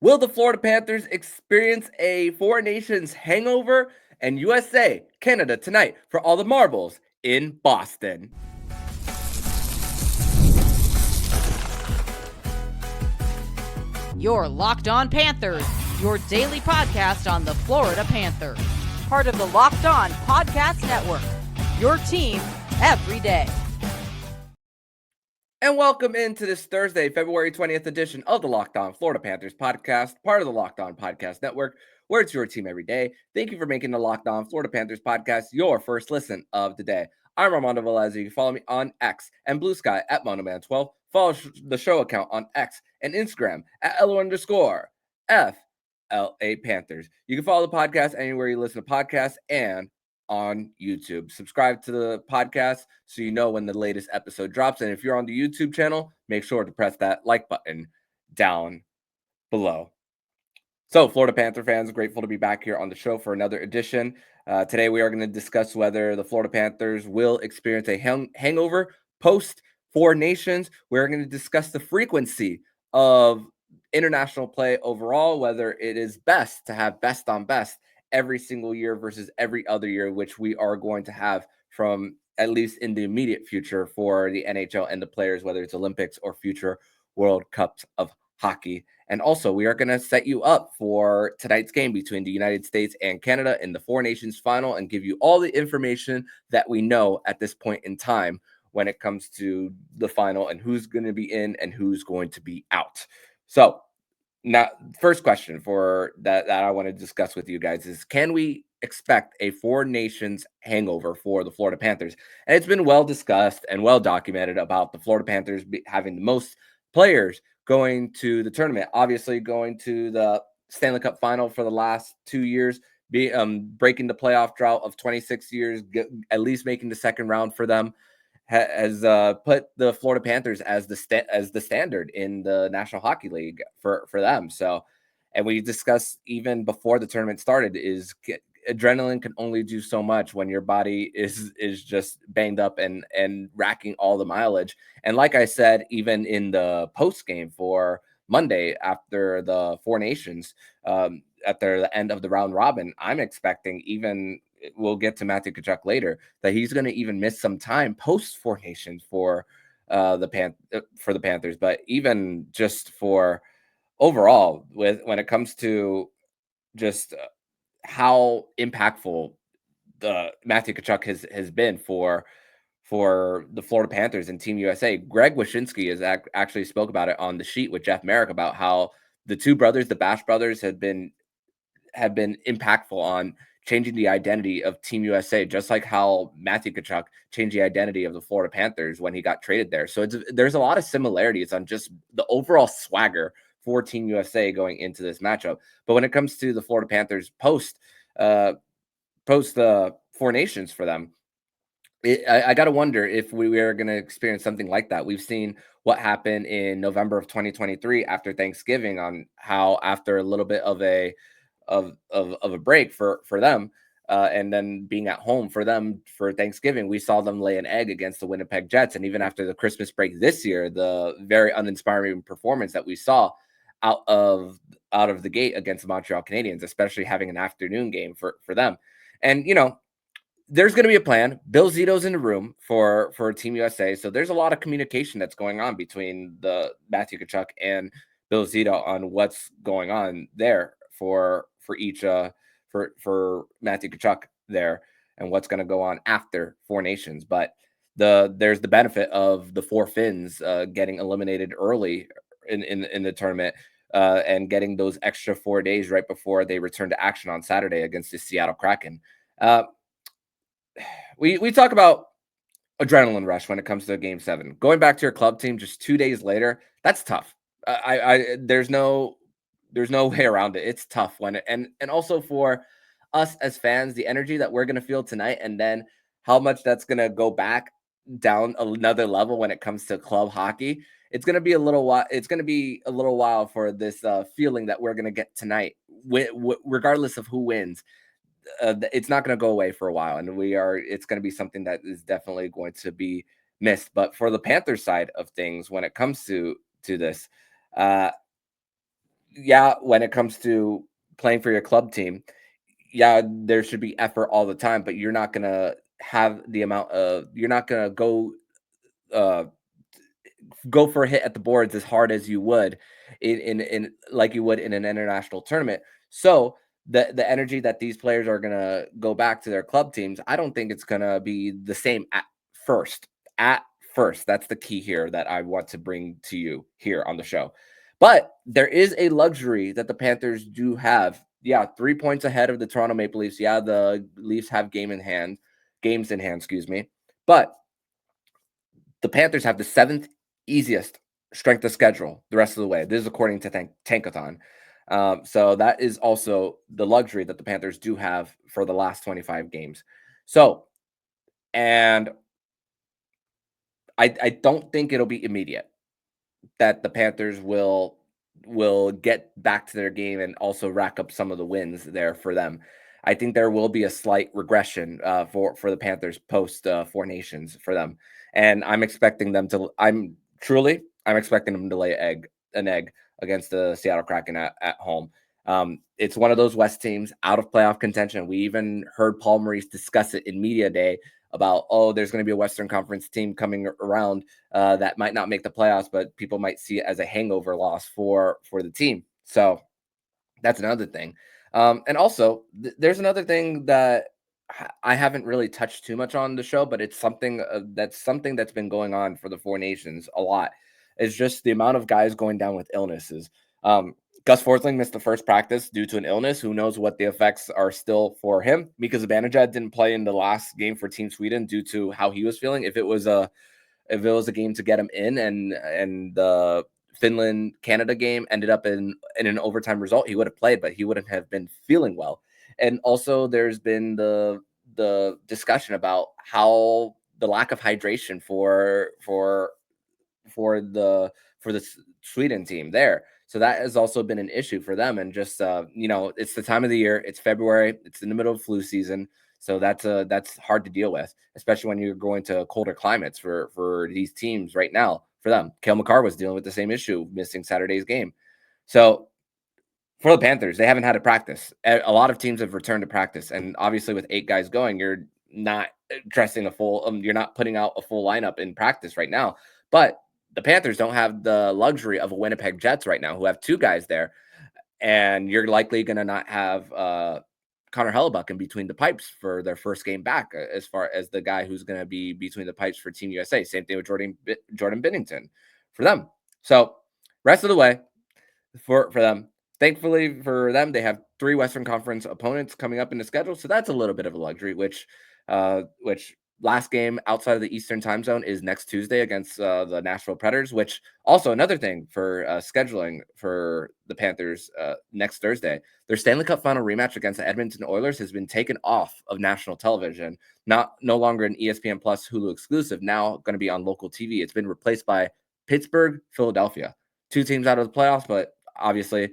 Will the Florida Panthers experience a Four Nations hangover? And USA, Canada tonight for all the marbles in Boston. You're Locked On Panthers, your daily podcast on the Florida Panthers. Part of the Locked On Podcast Network, your team every day. And welcome into this Thursday, February 20th edition of the Locked On Florida Panthers podcast, part of the Locked On Podcast Network, where it's your team every day. Thank you for making the Locked On Florida Panthers podcast your first listen of the day. I'm Armando Velez. You can follow me on X and Blue Sky at Monoman12. Follow the show account on X and Instagram at @LO_FLA Panthers. You can follow the podcast anywhere you listen to podcasts and on YouTube. Subscribe to the podcast so you know when the latest episode drops. And if you're on the YouTube channel, make sure to press that like button down below. So, Florida Panther fans, grateful to be back here on the show for another edition. Today, we are going to discuss whether the Florida Panthers will experience a hangover post Four Nations. We're going to discuss the frequency of international play overall, whether it is best to have best on best every single year versus every other year, which we are going to have from at least in the immediate future for the NHL and the players, whether it's Olympics or future World Cups of hockey. And also, we are going to set you up for tonight's game between the United States and Canada in the Four Nations final and give you all the information that we know at this point in time when it comes to the final and who's going to be in and who's going to be out. So, now, first question for that I want to discuss with you guys is, can we expect a Four Nations hangover for the Florida Panthers? And it's been well discussed and well documented about the Florida Panthers having the most players going to the tournament, obviously going to the Stanley Cup final for the last 2 years, breaking the playoff drought of 26 years, at least making the second round for them, has put the Florida Panthers as the standard in the National Hockey League for them. So, and we discussed even before the tournament started, adrenaline can only do so much when your body is just banged up and racking all the mileage. And like I said, even in the post game for Monday after the Four Nations, after the end of the round robin, I'm expecting, even we'll get to Matthew Tkachuk later, that he's going to even miss some time post Four Nations for the Panthers. But even just for overall, when it comes to just how impactful the Matthew Tkachuk has been for the Florida Panthers and Team USA. Greg Wyshynski has actually spoke about it on the sheet with Jeff Merrick about how the two brothers, the Bash brothers, have been impactful on changing the identity of Team USA, just like how Matthew Tkachuk changed the identity of the Florida Panthers when he got traded there. So there's a lot of similarities on just the overall swagger for Team USA going into this matchup. But when it comes to the Florida Panthers post Four Nations for them, I got to wonder if we are going to experience something like that. We've seen what happened in November of 2023 after Thanksgiving, on how after a little bit of a break for them, and then being at home for them for Thanksgiving, we saw them lay an egg against the Winnipeg Jets. And even after the Christmas break this year, the very uninspiring performance that we saw out of the gate against the Montreal Canadiens, especially having an afternoon game for them. And there's going to be a plan. Bill Zito's in the room for Team USA, so there's a lot of communication that's going on between the Matthew Tkachuk and Bill Zito on what's going on there for each for Matthew Tkachuk there, and what's going to go on after Four Nations. But there's the benefit of the Four Finns getting eliminated early in the tournament, and getting those extra 4 days right before they return to action on Saturday against the Seattle Kraken. We talk about adrenaline rush when it comes to Game 7. Going back to your club team just 2 days later, that's tough. There's no way around it. It's tough and also for us as fans, the energy that we're gonna feel tonight, and then how much that's gonna go back down another level when it comes to club hockey. It's gonna be a little while. It's gonna be a little while for this feeling that we're gonna get tonight, regardless of who wins. It's not going to go away for a while, and it's going to be something that is definitely going to be missed. But for the Panthers side of things, when it comes to this, yeah, when it comes to playing for your club team, yeah, there should be effort all the time, but you're not gonna have the amount of you're not gonna uh go for a hit at the boards as hard as you would in like you would in an international tournament. So the energy that these players are gonna go back to their club teams, I don't think it's gonna be the same first. At first, that's the key here that I want to bring to you here on the show. But there is a luxury that the Panthers do have. Yeah, 3 points ahead of the Toronto Maple Leafs. Yeah, the Leafs have games in hand, excuse me. But the Panthers have the seventh easiest strength of schedule the rest of the way. This is according to Tankathon. So that is also the luxury that the Panthers do have for the last 25 games. So, and I don't think it'll be immediate that the Panthers will get back to their game and also rack up some of the wins there for them. I think there will be a slight regression for the Panthers post Four Nations for them, and I'm expecting them to. I'm expecting them to lay an egg against the Seattle Kraken at home. It's one of those West teams out of playoff contention. We even heard Paul Maurice discuss it in media day about, oh, there's going to be a Western Conference team coming around that might not make the playoffs, but people might see it as a hangover loss for the team. So that's another thing. And also, there's another thing that I haven't really touched too much on the show, but it's something that's been going on for the Four Nations a lot. Is just the amount of guys going down with illnesses. Gus Forsling missed the first practice due to an illness. Who knows what the effects are still for him? Mika Zibanejad didn't play in the last game for Team Sweden due to how he was feeling. If it was a game to get him in, and the Finland Canada game ended up in an overtime result, he would have played, but he wouldn't have been feeling well. And also, there's been the discussion about how the lack of hydration for the Sweden team there. So that has also been an issue for them. And just it's the time of the year. It's February. It's in the middle of flu season. So that's hard to deal with, especially when you're going to colder climates for these teams right now. For them, Cale Makar was dealing with the same issue, missing Saturday's game. So for the Panthers, they haven't had a practice. A lot of teams have returned to practice, and obviously with 8 guys going, you're not you're not putting out a full lineup in practice right now. But the Panthers don't have the luxury of a Winnipeg Jets right now, who have 2 guys there, and you're likely going to not have Connor Hellebuck in between the pipes for their first game back, as far as the guy who's going to be between the pipes for Team USA. Same thing with Jordan Binnington for them. So rest of the way, for them. Thankfully for them, they have 3 Western Conference opponents coming up in the schedule, so that's a little bit of a luxury. Which last game outside of the Eastern Time Zone is next Tuesday against the Nashville Predators. Which also another thing for scheduling for the Panthers next Thursday, their Stanley Cup Final rematch against the Edmonton Oilers has been taken off of national television. No longer an ESPN Plus Hulu exclusive. Now going to be on local TV. It's been replaced by Pittsburgh, Philadelphia. 2 teams out of the playoffs, but obviously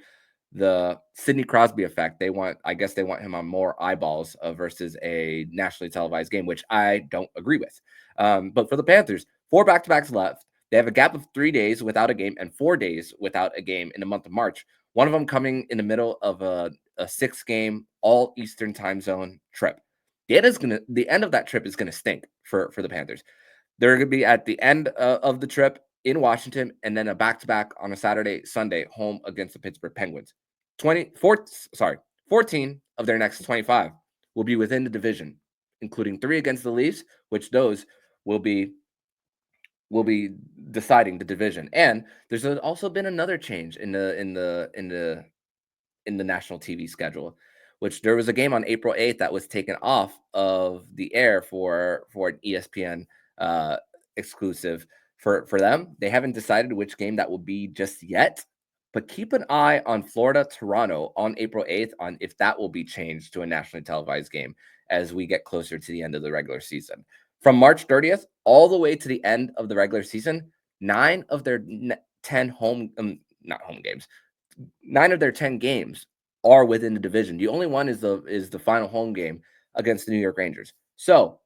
the Sidney Crosby effect. I guess they want him on more eyeballs versus a nationally televised game, which I don't agree with. But for the Panthers, 4 back-to-backs left. They have a gap of 3 days without a game and 4 days without a game in the month of March. One of them coming in the middle of a 6-game all Eastern Time Zone trip. The end of that trip is gonna stink for the Panthers. They're going to be at the end of the trip in Washington, and then a back-to-back on a Saturday, Sunday, home against the Pittsburgh Penguins. 14 of their next 25 will be within the division, including 3 against the Leafs, which those will be deciding the division. And there's also been another change in the national TV schedule, which there was a game on April 8th that was taken off of the air for an ESPN exclusive for them. They haven't decided which game that will be just yet, but keep an eye on Florida Toronto on April 8th on if that will be changed to a nationally televised game as we get closer to the end of the regular season. From March 30th all the way to the end of the regular season, 9 of their 10 not home games, 9 of their 10 games are within the division. The only one is the final home game against the New York Rangers. So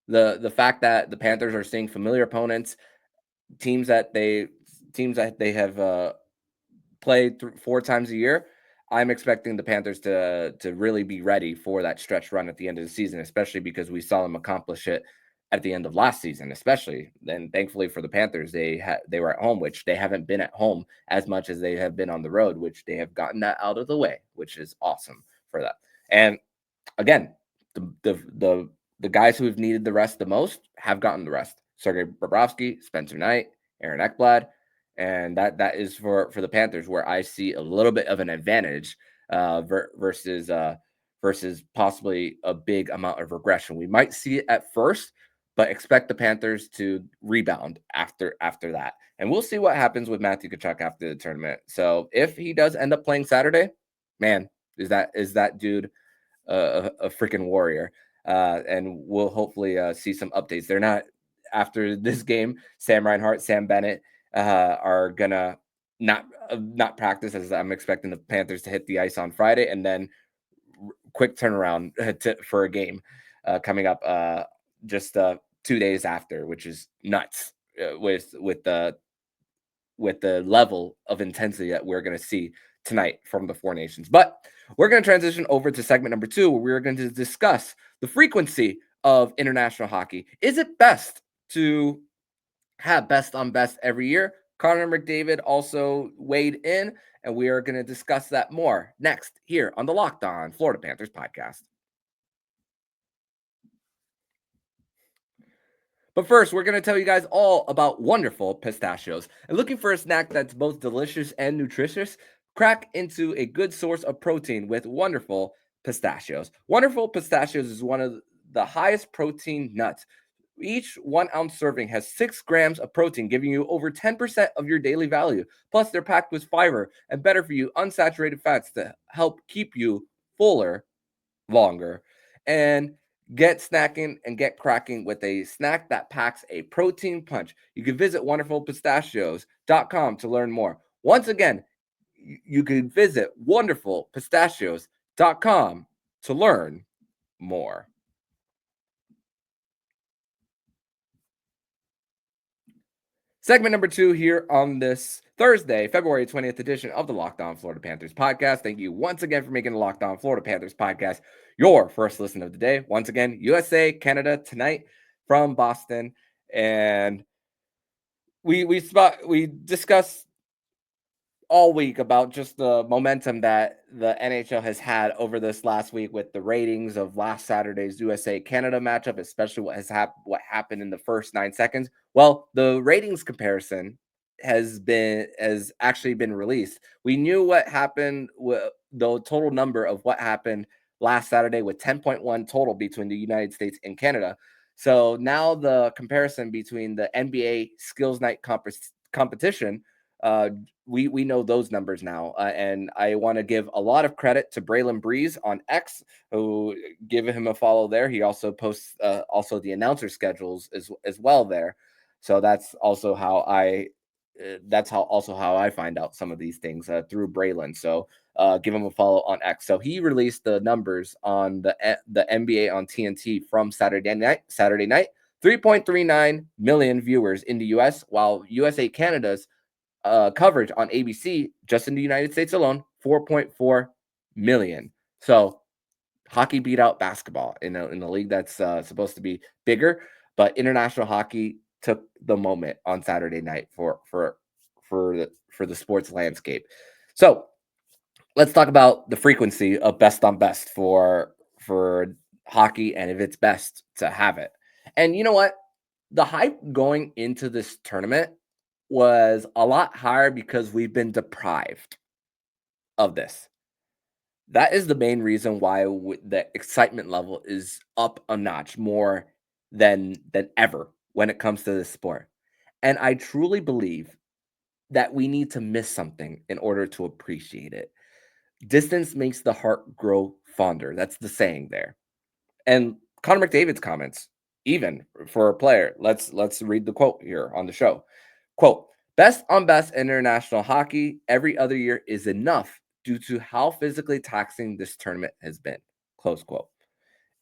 the fact that the Panthers are seeing familiar opponents, teams that they have play 4 times a year, I'm expecting the Panthers to really be ready for that stretch run at the end of the season, especially because we saw them accomplish it at the end of last season, especially. Then thankfully for the Panthers, they were at home, which they haven't been at home as much as they have been on the road, which they have gotten that out of the way, which is awesome for that. And again, the guys who have needed the rest the most have gotten the rest. Sergei Bobrovsky, Spencer Knight, Aaron Ekblad, and that is for the Panthers, where I see a little bit of an advantage versus possibly a big amount of regression. We might see it at first, but expect the Panthers to rebound after that. And we'll see what happens with Matthew Tkachuk after the tournament. So if he does end up playing Saturday, man, is that dude a freaking warrior. And we'll hopefully see some updates. They're not after this game. Sam Reinhart, Sam Bennett are gonna not practice, as I'm expecting the Panthers to hit the ice on Friday, and then quick turnaround for a game coming up just 2 days after, which is nuts with the level of intensity that we're going to see tonight from the Four Nations. But we're going to transition over to segment number 2, where we're going to discuss the frequency of international hockey. Is it best to have best on best every year? Connor McDavid also weighed in, and we are going to discuss that more next here on the Locked On Florida Panthers podcast. But first, we're going to tell you guys all about wonderful pistachios. And looking for a snack that's both delicious and nutritious? Crack into a good source of protein with wonderful pistachios. Wonderful pistachios is one of the highest protein nuts. Each 1 ounce serving has 6 grams of protein, giving you over 10% of your daily value. Plus, they're packed with fiber and better for you unsaturated fats to help keep you fuller longer. And get snacking and get cracking with a snack that packs a protein punch. You can visit wonderfulpistachios.com to learn more. Once again, you can visit wonderfulpistachios.com to learn more. Segment number 2 here on this Thursday, February 20th edition of the Locked On Florida Panthers podcast. Thank you once again for making the Locked On Florida Panthers podcast your first listen of the day. Once again, USA, Canada tonight from Boston. And we discussed all week about just the momentum that the NHL has had over this last week with the ratings of last Saturday's USA Canada matchup, especially what happened in the first 9 seconds. Well, the ratings comparison has actually been released. We knew what happened with the total number of what happened last Saturday with 10.1 total between the United States and Canada. So now the comparison between the NBA Skills Night competition, we know those numbers now, and I want to give a lot of credit to Braylon Breeze on X, who give him a follow there. He also posts also the announcer schedules as well there, so that's also how I find out some of these things through Braylon. So give him a follow on X. So he released the numbers on the NBA on TNT from Saturday night. 3.39 million viewers in the U.S., while USA Canada's coverage on ABC, just in the United States alone, 4.4 million. So hockey beat out basketball in a league that's supposed to be bigger, but international hockey took the moment on Saturday night for the sports landscape. So let's talk about the frequency of best on best for hockey, and if it's best to have it. And you know what? The hype going into this tournament was a lot higher because we've been deprived of this. That is the main reason why the excitement level is up a notch more than ever when it comes to this sport. And I truly believe that we need to miss something in order to appreciate it. Distance makes the heart grow fonder. That's the saying there. And Connor McDavid's comments, even for a player, let's read the quote here on the show. Quote, best on best international hockey every other year is enough due to how physically taxing this tournament has been. Close quote.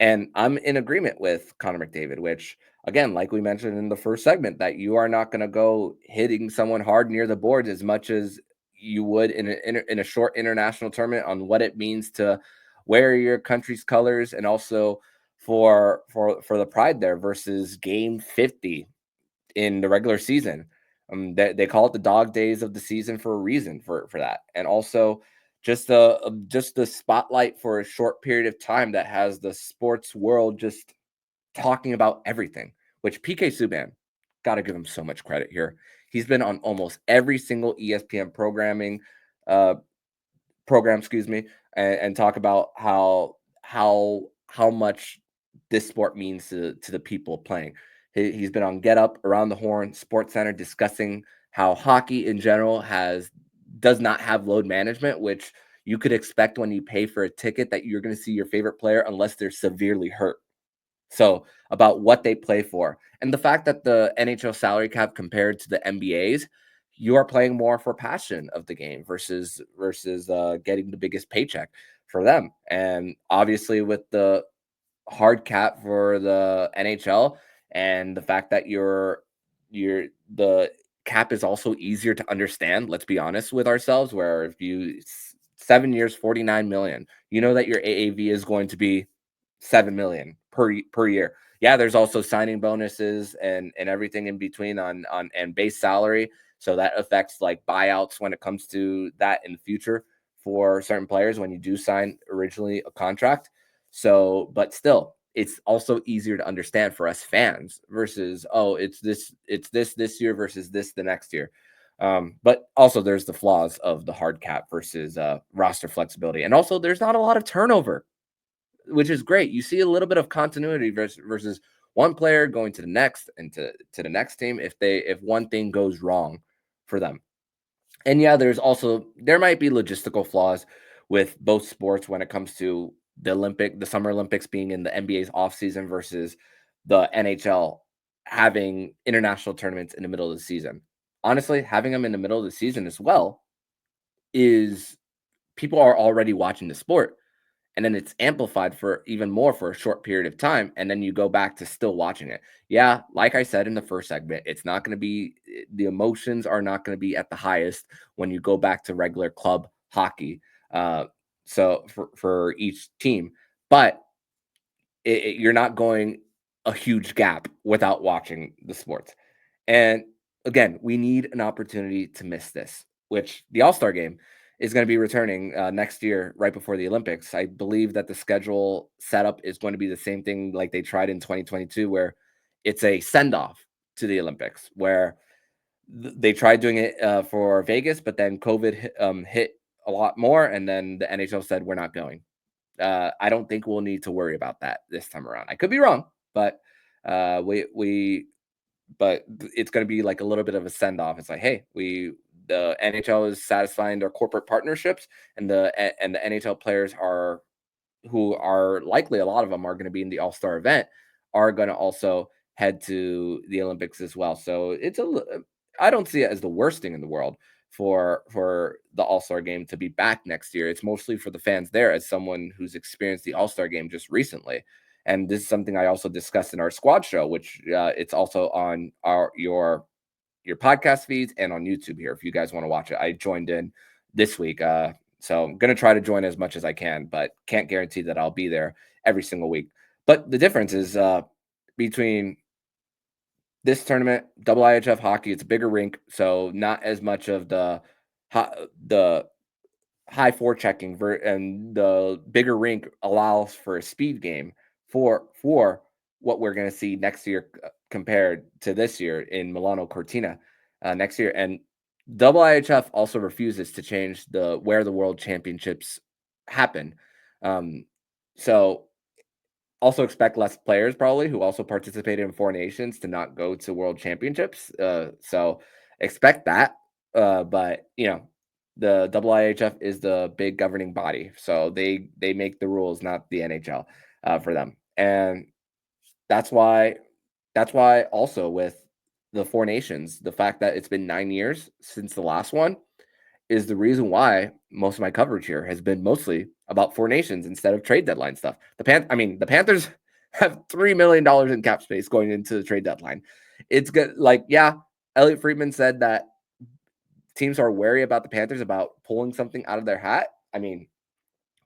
And I'm in agreement with Connor McDavid, which, again, like we mentioned in the first segment, that you are not going to go hitting someone hard near the boards as much as you would in a short international tournament on what it means to wear your country's colors, and also for the pride there versus game 50 in the regular season. They call it the dog days of the season for a reason for that. And also just the spotlight for a short period of time that has the sports world just talking about everything, which PK Subban, got to give him so much credit here. He's been on almost every single ESPN uh, program, excuse me, and talk about how much this sport means to the people playing. He's been on Get Up, Around the Horn, Sports Center, discussing how hockey in general does not have load management, which you could expect when you pay for a ticket that you're going to see your favorite player unless they're severely hurt. So about what they play for, and the fact that the NHL salary cap compared to the NBA's, you are playing more for passion of the game versus getting the biggest paycheck for them. And obviously with the hard cap for the NHL, and the fact that the cap is also easier to understand. Let's be honest with ourselves. Where if you 7 years, 49 million, you know that your AAV is going to be 7 million per year. Yeah, there's also signing bonuses and everything in between on and base salary. So that affects like buyouts when it comes to that in the future for certain players when you do sign originally a contract. So, but still, it's also easier to understand for us fans versus, oh, it's this year versus this the next year. But also there's the flaws of the hard cap versus roster flexibility, and also there's not a lot of turnover, which is great. You see a little bit of continuity versus one player going to the next and to the next team if one thing goes wrong for them. And yeah, there might be logistical flaws with both sports when it comes to the Summer Olympics being in the NBA's off season versus the NHL having international tournaments in the middle of the season. Honestly, having them in the middle of the season as well is people are already watching the sport, and then it's amplified for even more for a short period of time, and then you go back to still watching it. Yeah, like I said in the first segment, it's not going to be the emotions are not going to be at the highest when you go back to regular club hockey. So for each team, but you're not going a huge gap without watching the sports. And again, we need an opportunity to miss this, which the All-Star game is going to be returning next year, right before the Olympics. I believe that the schedule setup is going to be the same thing like they tried in 2022, where it's a send-off to the Olympics, where they tried doing it for Vegas, but then COVID hit a lot more, and then the NHL said, we're not going. I don't think we'll need to worry about that this time around. I could be wrong, but but it's going to be like a little bit of a send off. It's like, hey, the NHL is satisfying their corporate partnerships, and the NHL players who are likely, a lot of them are going to be in the All-Star event, are going to also head to the Olympics as well. So I don't see it as the worst thing in the world for the All-Star game to be back next year. It's mostly for the fans there, as someone who's experienced the All-Star game just recently. And this is something I also discussed in our squad show, which it's also on your podcast feeds and on YouTube here if you guys want to watch it. I joined in this week. So I'm going to try to join as much as I can, but can't guarantee that I'll be there every single week. But the difference is between this tournament, IIHF hockey, it's a bigger rink, so not as much of the high forechecking and the bigger rink allows for a speed game for what we're going to see next year compared to this year in Milano Cortina next year. And IIHF also refuses to change where the World Championships happen. So also expect less players probably who also participated in Four Nations to not go to World Championships. So expect that. But the IIHF is the big governing body, so they make the rules, not the NHL, for them. And that's why also with the Four Nations, the fact that it's been 9 years since the last one is the reason why most of my coverage here has been mostly about Four Nations instead of trade deadline stuff. The Panthers have $3 million in cap space going into the trade deadline. It's good. Like, yeah, Elliot Friedman said that teams are wary about the Panthers about pulling something out of their hat, I mean,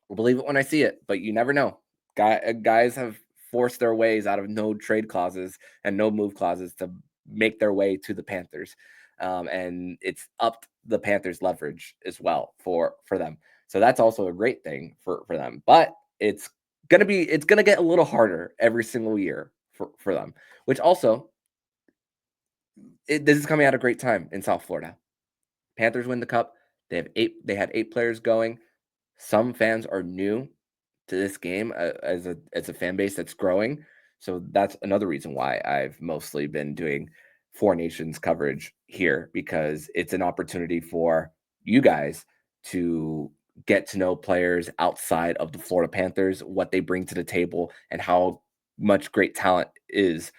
we'll believe it when I see it, but you never know. Guys have forced their ways out of no trade clauses and no move clauses to make their way to the Panthers. And it's upped the Panthers' leverage as well for them. So that's also a great thing for them. But it's gonna get a little harder every single year for them, which also this is coming at a great time in South Florida. Panthers win the cup. They had 8 players going. Some fans are new to this game as a fan base that's growing. So that's another reason why I've mostly been doing Four Nations coverage here, because it's an opportunity for you guys to get to know players outside of the Florida Panthers, what they bring to the table, and how much great talent is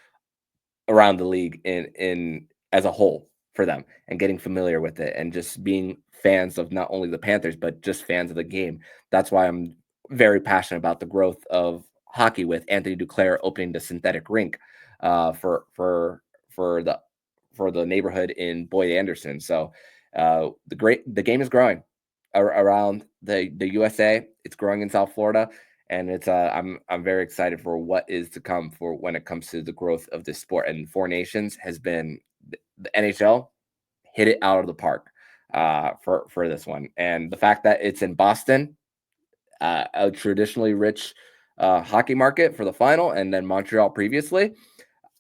around the league in as a whole for them, and getting familiar with it and just being fans of not only the Panthers but just fans of the game. That's why I'm very passionate about the growth of hockey with Anthony Duclair opening the synthetic rink for the neighborhood in Boyd Anderson. So the game is growing around the USA. It's growing in South Florida, and it's I'm very excited for what is to come for when it comes to the growth of this sport. And Four Nations has been the NHL hit it out of the park for this one, and the fact that it's in Boston, a traditionally rich hockey market for the final, and then Montreal previously.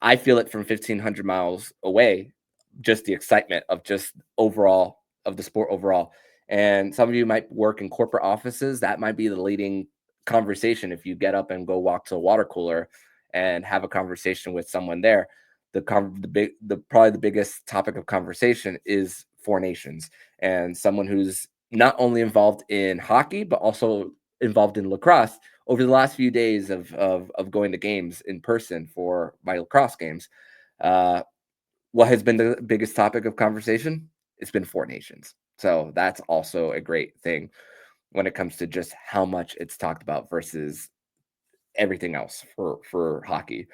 I feel it from 1,500 miles away, just the excitement of just overall of the sport overall. And some of you might work in corporate offices. That might be the leading conversation if you get up and go walk to a water cooler and have a conversation with someone there. Probably the biggest topic of conversation is Four Nations, and someone who's not only involved in hockey but also involved in lacrosse. Over the last few days of going to games in person for my lacrosse games, what has been the biggest topic of conversation? It's been Four Nations. So that's also a great thing when it comes to just how much it's talked about versus everything else for hockey.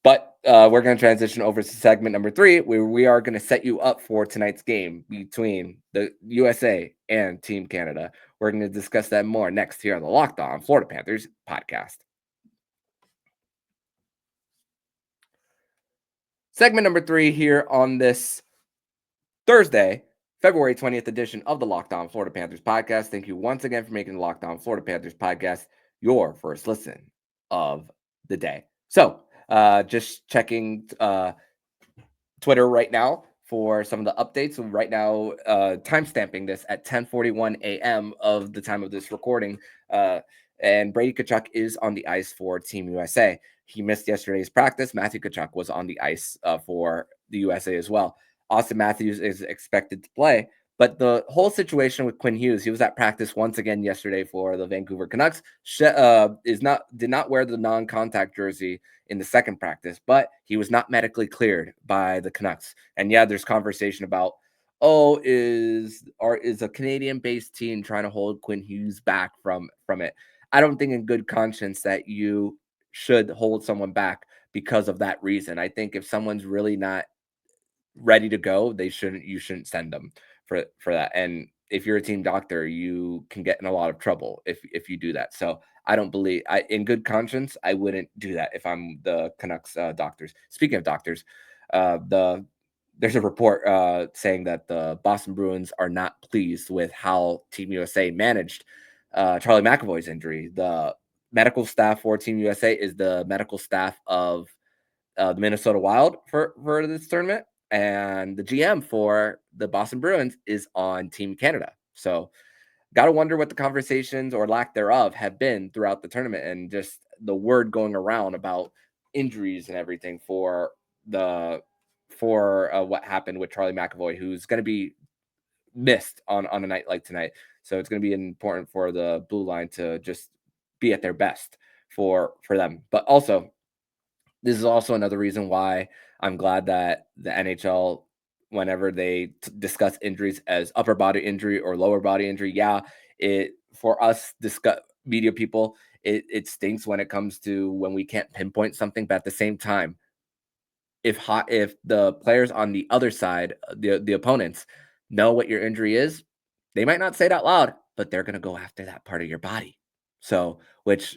But we're going to transition over to segment number 3, where we are going to set you up for tonight's game between the USA and Team Canada. We're going to discuss that more next here on the Locked On Florida Panthers podcast. Segment number 3 here on this Thursday, February 20th edition of the Locked On Florida Panthers podcast. Thank you once again for making the Locked On Florida Panthers podcast your first listen of the day. So, just checking Twitter right now for some of the updates. So right now, timestamping this at 10:41 a.m. of the time of this recording. And Brady Tkachuk is on the ice for Team USA. He missed yesterday's practice. Matthew Tkachuk was on the ice for the USA as well. Austin Matthews is expected to play. But the whole situation with Quinn Hughes, he was at practice once again yesterday for the Vancouver Canucks. Did not wear the non-contact jersey in the second practice, but he was not medically cleared by the Canucks. And yeah, there's conversation about, is a Canadian-based team trying to hold Quinn Hughes back from it? I don't think in good conscience that you should hold someone back because of that reason. I think if someone's really not ready to go, you shouldn't send them for that. And if you're a team doctor, you can get in a lot of trouble if you do that. So I don't believe, in good conscience, I wouldn't do that if I'm the Canucks doctors. Speaking of doctors, there's a report saying that the Boston Bruins are not pleased with how Team USA managed Charlie McAvoy's injury. The medical staff for Team USA is the medical staff of the Minnesota Wild for this tournament, and the GM for the Boston Bruins is on Team Canada. So got to wonder what the conversations or lack thereof have been throughout the tournament, and just the word going around about injuries and everything for what happened with Charlie McAvoy, who's going to be missed on a night like tonight. So it's going to be important for the blue line to just be at their best for them. But also, this is also another reason why I'm glad that the NHL, whenever they discuss injuries as upper body injury or lower body injury, for us media people, it stinks when it comes to when we can't pinpoint something. But at the same time, if the players on the other side, the opponents, know what your injury is. They might not say it out loud, but they're going to go after that part of your body. So, which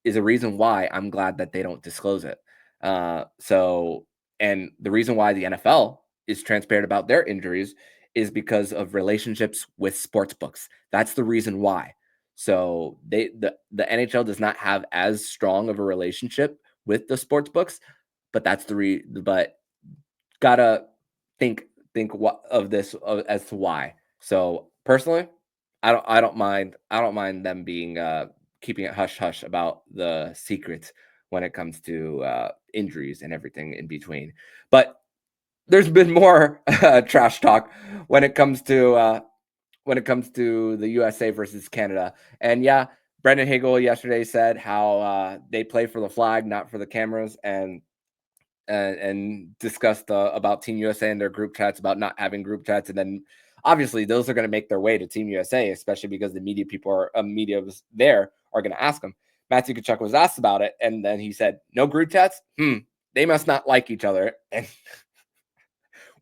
is a reason why I'm glad that they don't disclose it. And the reason why the NFL is transparent about their injuries is because of relationships with sports books. That's the reason why. So the NHL does not have as strong of a relationship with the sports books, but but gotta think what of this as to why. So personally, I don't mind them being keeping it hush hush about the secrets when it comes to injuries and everything in between. But there's been more trash talk when it comes to the USA versus Canada. And yeah, Brendan Hagel yesterday said how they play for the flag, not for the cameras, and discussed about Team USA and their group chats about not having group chats, and then obviously those are going to make their way to Team USA, especially because the media was there are going to ask them. Matthew Tkachuk was asked about it, and then he said, "No group chats. They must not like each other." And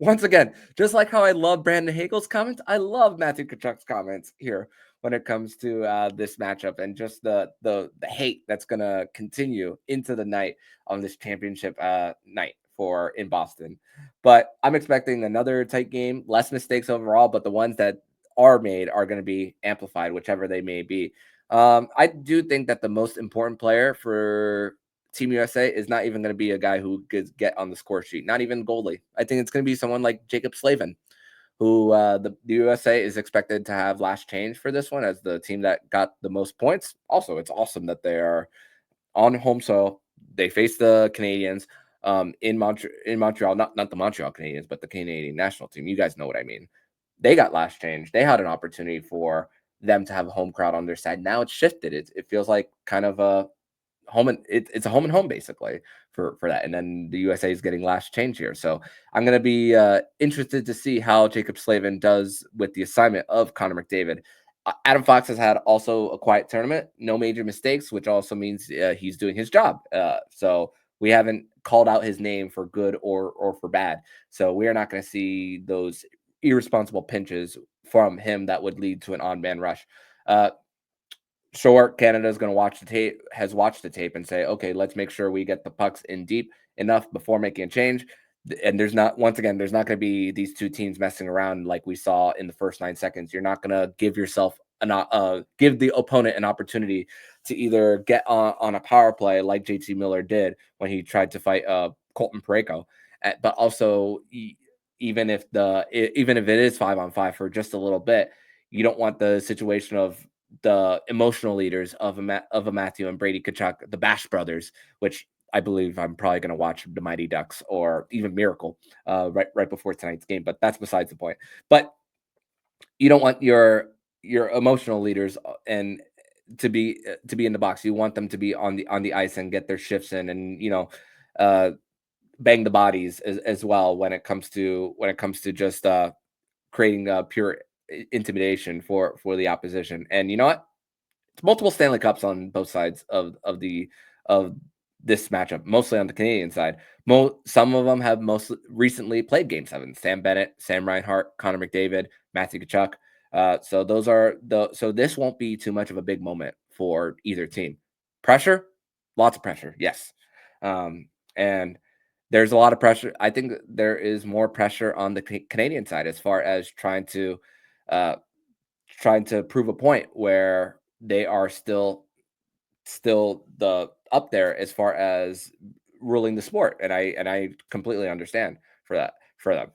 once again, just like how I love Brandon Hagel's comments, I love Matthew Tkachuk's comments here when it comes to this matchup and just the hate that's gonna continue into the night on this championship night for in Boston. But I'm expecting another tight game, less mistakes overall, but the ones that are made are going to be amplified, whichever they may be. I do think that the most important player for Team USA is not even going to be a guy who could get on the score sheet, not even goalie. I think it's going to be someone like Jacob Slavin, who the USA is expected to have last change for this one as the team that got the most points. Also, it's awesome that they are on home soil. They face the Canadians in Montreal, not the Montreal Canadiens, but the Canadian national team. You guys know what I mean. They got last change. They had an opportunity for them to have a home crowd on their side. Now it's shifted. It feels like kind of a it's a home and home basically for that. And then the USA is getting last change here. So I'm going to be interested to see how Jacob Slavin does with the assignment of Connor McDavid. Adam Fox has had also a quiet tournament, no major mistakes, which also means he's doing his job. So we haven't called out his name for good or for bad. So we are not going to see those irresponsible pinches from him that would lead to an on-man rush. Sure, Canada is going to watch the tape, has watched the tape and say, okay, let's make sure we get the pucks in deep enough before making a change. And there's not going to be these two teams messing around like we saw in the first 9 seconds. You're not going to give give the opponent an opportunity to either get on a power play like JT Miller did when he tried to fight Colton Parayko, but also even if it is 5-on-5 for just a little bit, you don't want the situation of the emotional leaders of a Matthew and Brady Tkachuk, the Bash brothers, which I believe I'm probably going to watch the Mighty Ducks or even Miracle right before tonight's game, but that's besides the point. But you don't want your emotional leaders and to be in the box. You want them to be on the ice and get their shifts in, and bang the bodies as well when it comes to just creating pure intimidation for the opposition. And you know what? It's multiple Stanley Cups on both sides of this matchup, mostly on the Canadian side. Some of them have most recently played Game 7. Sam Bennett, Sam Reinhart, Connor McDavid, Matthew Tkachuk. So this won't be too much of a big moment for either team. Pressure, lots of pressure, yes. And there's a lot of pressure. I think there is more pressure on the Canadian side as far as trying to prove a point where they are still the up there as far as ruling the sport, and I completely understand for them.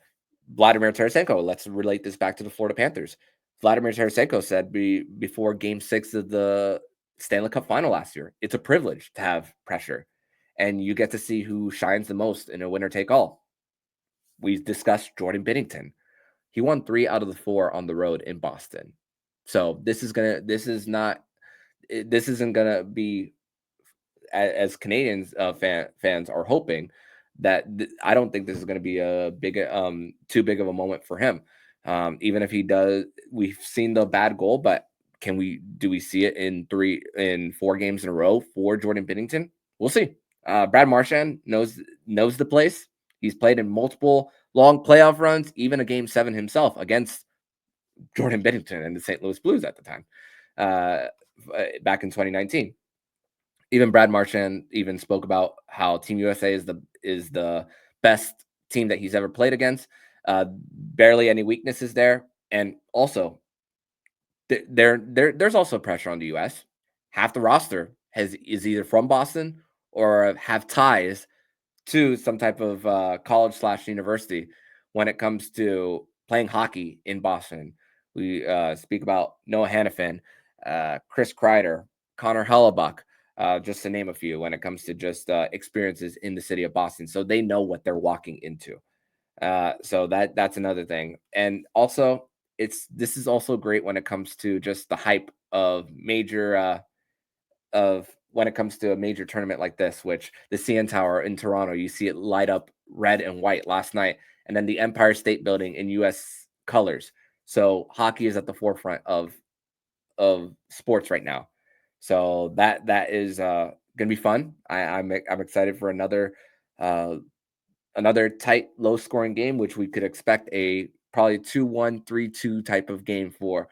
Vladimir Tarasenko, let's relate this back to the Florida Panthers. Vladimir Tarasenko said before Game 6 of the Stanley Cup Final last year, it's a privilege to have pressure, and you get to see who shines the most in a winner take all. We discussed Jordan Binnington. He won 3 out of the 4 on the road in Boston. So this isn't gonna be as Canadians fans are hoping that I don't think this is going to be a big too big of a moment for him. Even if he does, we've seen the bad goal, but do we see it in 4 games in a row for Jordan Binnington? We'll see. Brad Marchand knows the place. He's played in multiple long playoff runs, even a Game 7 himself against Jordan Binnington and the St. Louis Blues at the time, back in 2019. Even Brad Marchand even spoke about how Team USA is the best team that he's ever played against. Barely any weaknesses there, and also there's also pressure on the U.S. Half the roster is either from Boston or have ties to some type of college/university when it comes to playing hockey in Boston. We speak about Noah Hannafin, Chris Kreider, Connor Hellebuck, just to name a few, when it comes to just experiences in the city of Boston. So they know what they're walking into. So that's another thing. And also, this is also great when it comes to just the hype of major of when it comes to a major tournament like this, which the CN Tower in Toronto, you see it light up red and white last night, and then the Empire State Building in U.S. colors. So hockey is at the forefront of sports right now. So that is gonna be fun. I'm excited for another tight, low scoring game, which we could expect a probably 2-1, 3-2 type of game for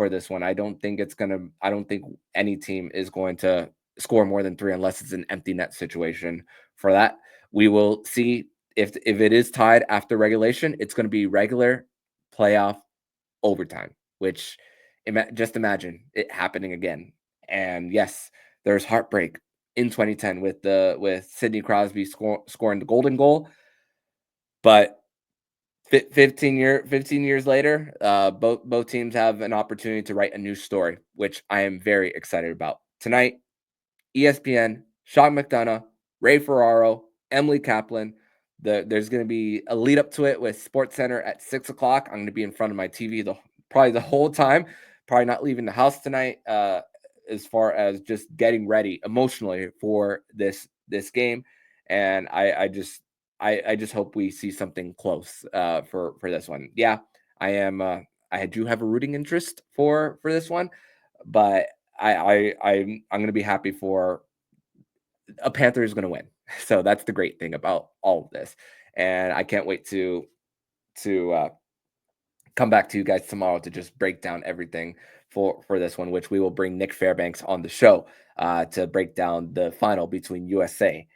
this one. I don't think any team is going to score more than 3 unless it's an empty net situation for that. We will see if it is tied after regulation, it's going to be regular playoff overtime, which just imagine it happening again. And yes, there's heartbreak in 2010 with Sidney Crosby scoring the golden goal. But 15 years later, both teams have an opportunity to write a new story, which I am very excited about. Tonight, ESPN, Sean McDonough, Ray Ferraro, Emily Kaplan. There's going to be a lead up to it with SportsCenter at 6 o'clock. I'm going to be in front of my TV probably the whole time. Probably not leaving the house tonight. As far as just getting ready emotionally for this game, and I just hope we see something close for this one. Yeah, I am. I do have a rooting interest for this one, but I'm going to be happy for a Panther is going to win. So that's the great thing about all of this, and I can't wait to come back to you guys tomorrow to just break down everything for this one, which we will bring Nick Fairbanks on the show to break down the final between USA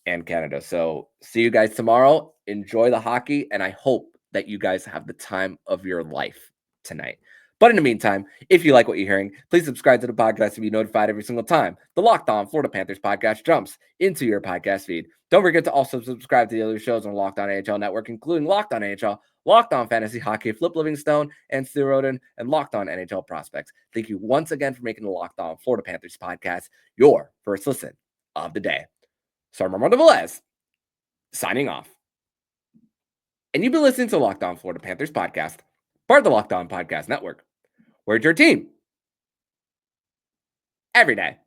and Canada. So see you guys tomorrow. Enjoy the hockey, and I hope that you guys have the time of your life tonight. But in the meantime, if you like what you're hearing, please subscribe to the podcast to be notified every single time the Locked On Florida Panthers podcast jumps into your podcast feed. Don't forget to also subscribe to the other shows on Locked On NHL Network, including Locked On NHL, Locked On Fantasy Hockey, Flip Livingstone, and Stu Roden, and Locked On NHL Prospects. Thank you once again for making the Locked On Florida Panthers podcast your first listen of the day. So I'm Armando Velez, signing off. And you've been listening to Locked On Florida Panthers podcast, part of the Locked On Podcast Network. We're your team every day.